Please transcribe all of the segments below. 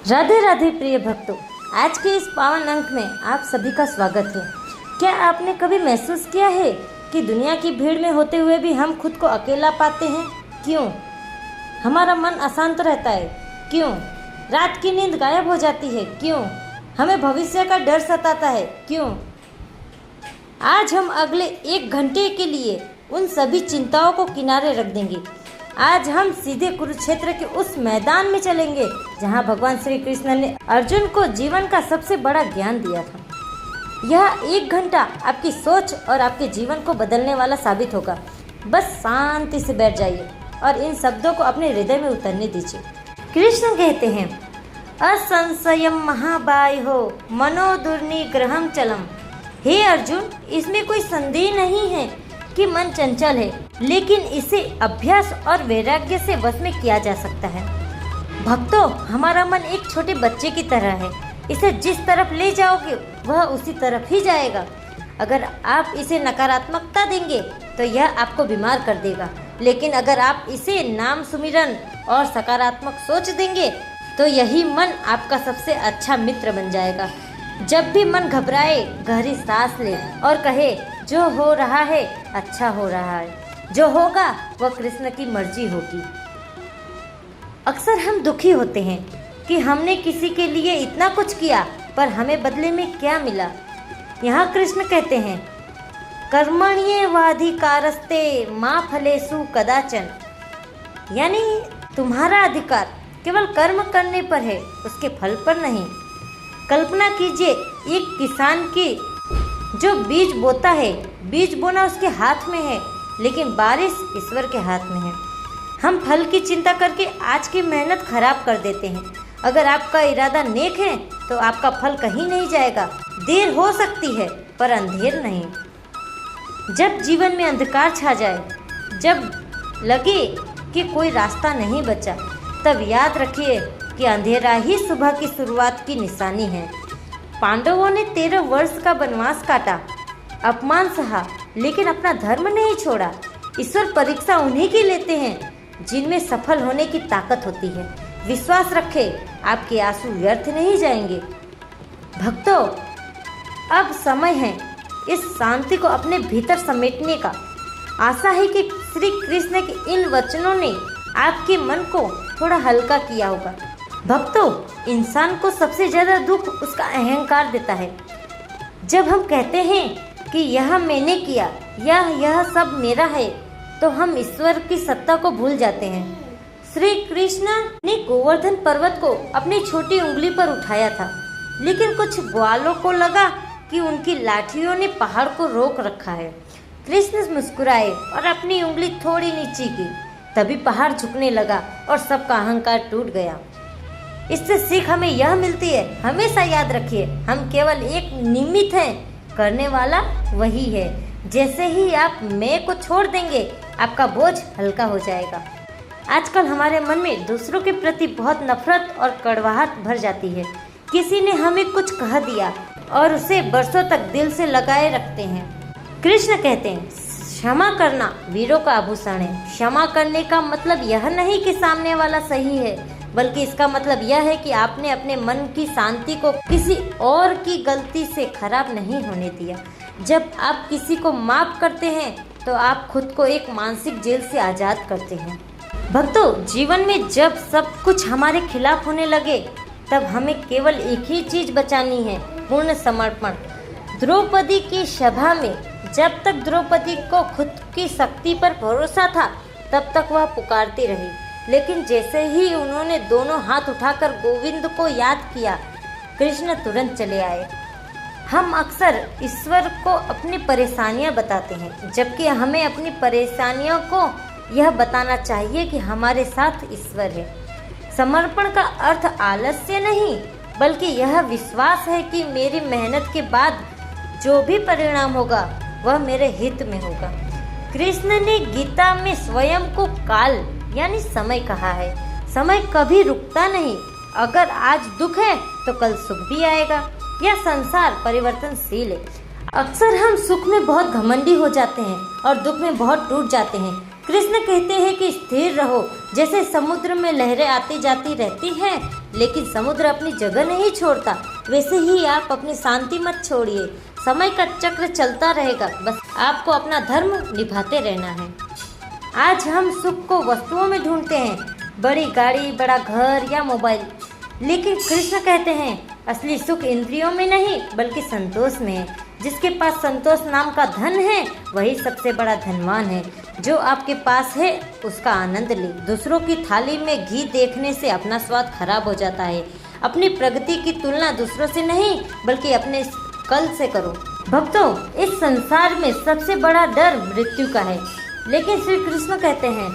राधे राधे प्रिय भक्तों, आज के इस पावन अंक में आप सभी का स्वागत है। क्या आपने कभी महसूस किया है कि दुनिया की भीड़ में होते हुए भी हम खुद को अकेला पाते हैं? क्यों? हमारा मन अशांत रहता है। क्यों? रात की नींद गायब हो जाती है। क्यों? हमें भविष्य का डर सताता है। क्यों? आज हम अगले 1 घंटे के लिए उन सभी चिंताओं को किनारे रख देंगे। आज हम सीधे कुरुक्षेत्र के उस मैदान में चलेंगे जहां भगवान श्री कृष्ण ने अर्जुन को जीवन का सबसे बड़ा ज्ञान दिया था। यह 1 घंटा आपकी सोच और आपके जीवन को बदलने वाला साबित होगा। बस शांति से बैठ जाइए और इन शब्दों को अपने हृदय में उतरने दीजिए। कृष्ण कहते हैं, असंशयम महाबाहो मनो दुर्निग्रहम चलम। हे अर्जुन, इसमें कोई संदेह नहीं है कि मन चंचल है, लेकिन इसे अभ्यास और वैराग्य से वश में किया जा सकता है। भक्तों, हमारा मन एक छोटे बच्चे की तरह है। इसे जिस तरफ ले जाओगे वह उसी तरफ ही जाएगा। अगर आप इसे नकारात्मकता देंगे तो यह आपको बीमार कर देगा, लेकिन अगर आप इसे नाम सुमिरन और सकारात्मक सोच देंगे तो यही मन आपका सबसे अच्छा मित्र बन जाएगा। जब भी मन घबराए, गहरी सांस ले और कहे, जो हो रहा है अच्छा हो रहा है, जो होगा वह कृष्ण की मर्जी होगी। अक्सर हम दुखी होते हैं कि हमने किसी के लिए इतना कुछ किया पर हमें बदले में क्या मिला। यहाँ कृष्ण कहते हैं, कर्मण्येवाधिकारस्ते मा फलेषु कदाचन। यानी तुम्हारा अधिकार केवल कर्म करने पर है, उसके फल पर नहीं। कल्पना कीजिए, एक किसान की जो बीज बोता है, बीज बोना उसके हाथ में है, लेकिन बारिश ईश्वर के हाथ में है। हम फल की चिंता करके आज की मेहनत खराब कर देते हैं। अगर आपका इरादा नेक है तो आपका फल कहीं नहीं जाएगा। देर हो सकती है पर अंधेर नहीं। जब जीवन में अंधकार छा जाए, जब लगे कि कोई रास्ता नहीं बचा, तब याद रखिए कि अंधेरा ही सुबह की शुरुआत की निशानी है। पांडवों ने 13 वर्ष का वनवास काटा, अपमान सहा, लेकिन अपना धर्म नहीं छोड़ा। ईश्वर परीक्षा उन्हीं की लेते हैं जिनमें सफल होने की ताकत होती है। विश्वास रखें, आपके आंसू व्यर्थ नहीं जाएंगे। भक्तों, अब समय है इस शांति को अपने भीतर समेटने का। आशा है कि श्री कृष्ण के इन वचनों ने आपके मन को थोड़ा हल्का किया होगा। भक्तों, इंसान को सबसे ज्यादा दुख उसका अहंकार देता है। जब हम कहते हैं कि यह मैंने किया या यह सब मेरा है, तो हम ईश्वर की सत्ता को भूल जाते हैं। श्री कृष्ण ने गोवर्धन पर्वत को अपनी छोटी उंगली पर उठाया था, लेकिन कुछ ग्वालों को लगा कि उनकी लाठियों ने पहाड़ को रोक रखा है। कृष्ण मुस्कुराए और अपनी उंगली थोड़ी नीचे की, तभी पहाड़ झुकने लगा और सबका अहंकार टूट गया। इससे सीख हमें यह मिलती है, हमेशा याद रखिए, हम केवल एक निमित्त हैं, करने वाला वही है। जैसे ही आप मैं को छोड़ देंगे, आपका बोझ हल्का हो जाएगा। आजकल हमारे मन में दूसरों के प्रति बहुत नफरत और कड़वाहट भर जाती है। किसी ने हमें कुछ कह दिया और उसे बरसों तक दिल से लगाए रखते हैं। कृष्ण कहते हैं, क्षमा करना वीरों का आभूषण है। क्षमा करने का मतलब यह नहीं कि सामने वाला सही है, बल्कि इसका मतलब यह है कि आपने अपने मन की शांति को किसी और की गलती से खराब नहीं होने दिया। जब आप किसी को माफ करते हैं तो आप खुद को एक मानसिक जेल से आज़ाद करते हैं। भक्तों, जीवन में जब सब कुछ हमारे खिलाफ होने लगे, तब हमें केवल एक ही चीज बचानी है, पूर्ण समर्पण। द्रौपदी की सभा में जब तक द्रौपदी को खुद की शक्ति पर भरोसा था, तब तक वह पुकारती रही, लेकिन जैसे ही उन्होंने दोनों हाथ उठाकर गोविंद को याद किया, कृष्ण तुरंत चले आए। हम अक्सर ईश्वर को अपनी परेशानियां बताते हैं, जबकि हमें अपनी परेशानियों को यह बताना चाहिए कि हमारे साथ ईश्वर है। समर्पण का अर्थ आलस्य नहीं, बल्कि यह विश्वास है कि मेरी मेहनत के बाद जो भी परिणाम होगा वह मेरे हित में होगा। कृष्ण ने गीता में स्वयं को काल यानी समय कहा है। समय कभी रुकता नहीं। अगर आज दुख है तो कल सुख भी आएगा। यह संसार परिवर्तनशील है। अक्सर हम सुख में बहुत घमंडी हो जाते हैं और दुख में बहुत टूट जाते हैं। कृष्ण कहते हैं कि स्थिर रहो। जैसे समुद्र में लहरें आती जाती रहती हैं, लेकिन समुद्र अपनी जगह नहीं छोड़ता, वैसे ही आप अपनी शांति मत छोड़िए। समय का चक्र चलता रहेगा, बस आपको अपना धर्म निभाते रहना है। आज हम सुख को वस्तुओं में ढूंढते हैं, बड़ी गाड़ी, बड़ा घर या मोबाइल, लेकिन कृष्ण कहते हैं असली सुख इंद्रियों में नहीं बल्कि संतोष में है। जिसके पास संतोष नाम का धन है वही सबसे बड़ा धनवान है। जो आपके पास है उसका आनंद ले। दूसरों की थाली में घी देखने से अपना स्वाद खराब हो जाता है। अपनी प्रगति की तुलना दूसरों से नहीं बल्कि अपने कल से करो। भक्तों, इस संसार में सबसे बड़ा डर मृत्यु का है, लेकिन श्री कृष्ण कहते हैं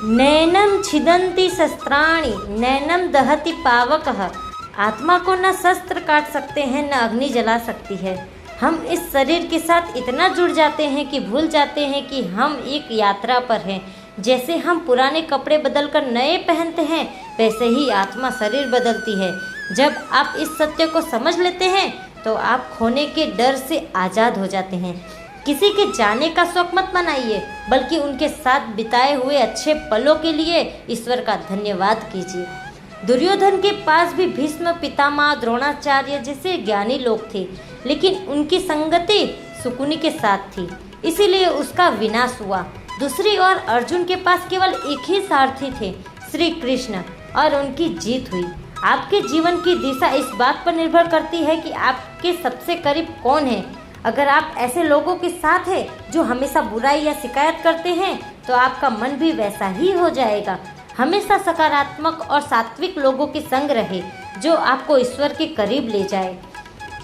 नैनम छिदन्ति शस्त्राणि नैनम दहति पावकः। आत्मा को न शस्त्र काट सकते हैं न अग्नि जला सकती है। हम इस शरीर के साथ इतना जुड़ जाते हैं कि भूल जाते हैं कि हम एक यात्रा पर हैं। जैसे हम पुराने कपड़े बदलकर नए पहनते हैं, वैसे ही आत्मा शरीर बदलती है। जब आप इस सत्य को समझ लेते हैं तो आप खोने के डर से आज़ाद हो जाते हैं। किसी के जाने का शौक मत मनाइए, बल्कि उनके साथ बिताए हुए अच्छे पलों के लिए ईश्वर का धन्यवाद कीजिए। दुर्योधन के पास भी भीष्म पितामह, द्रोणाचार्य जैसे ज्ञानी लोग थे, लेकिन उनकी संगति शकुनी के साथ थी, इसीलिए उसका विनाश हुआ। दूसरी ओर अर्जुन के पास केवल एक ही सारथी थे, श्री कृष्ण, और उनकी जीत हुई। आपके जीवन की दिशा इस बात पर निर्भर करती है कि आपके सबसे करीब कौन है। अगर आप ऐसे लोगों के साथ हैं जो हमेशा बुराई या शिकायत करते हैं, तो आपका मन भी वैसा ही हो जाएगा। हमेशा सकारात्मक और सात्विक लोगों के संग रहे, जो आपको ईश्वर के करीब ले जाए।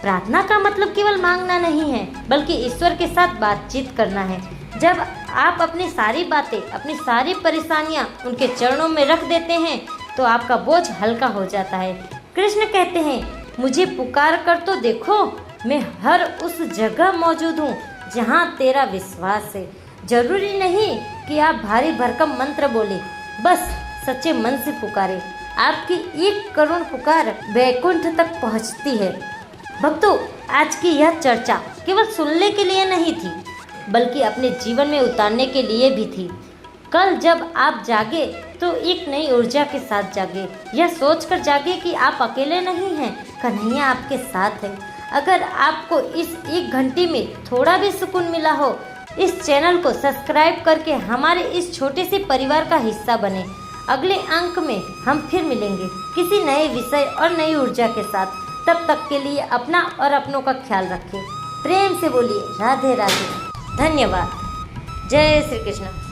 प्रार्थना का मतलब केवल मांगना नहीं है, बल्कि ईश्वर के साथ बातचीत करना है। जब आप अपनी सारी बातें, अपनी सारी परेशानियां उनके चरणों में रख देते हैं, तो आपका बोझ हल्का हो जाता है। कृष्ण कहते हैं मुझे पुकार कर तो देखो, मैं हर उस जगह मौजूद हूँ जहाँ तेरा विश्वास है। जरूरी नहीं कि आप भारी भरकम मंत्र बोले, बस सच्चे मन से पुकारे। आपकी 1 करोड़ पुकार वैकुंठ तक पहुँचती है। भक्तों, आज की यह चर्चा केवल सुनने के लिए नहीं थी, बल्कि अपने जीवन में उतारने के लिए भी थी। कल जब आप जागे तो एक नई ऊर्जा के साथ जागे। यह सोचकर जागे कि आप अकेले नहीं हैं, कन्हैया आपके साथ है। अगर आपको इस 1 घंटे में थोड़ा भी सुकून मिला हो, इस चैनल को सब्सक्राइब करके हमारे इस छोटे से परिवार का हिस्सा बने। अगले अंक में हम फिर मिलेंगे किसी नए विषय और नई ऊर्जा के साथ। तब तक के लिए अपना और अपनों का ख्याल रखें। प्रेम से बोलिए राधे राधे। धन्यवाद। जय श्री कृष्ण।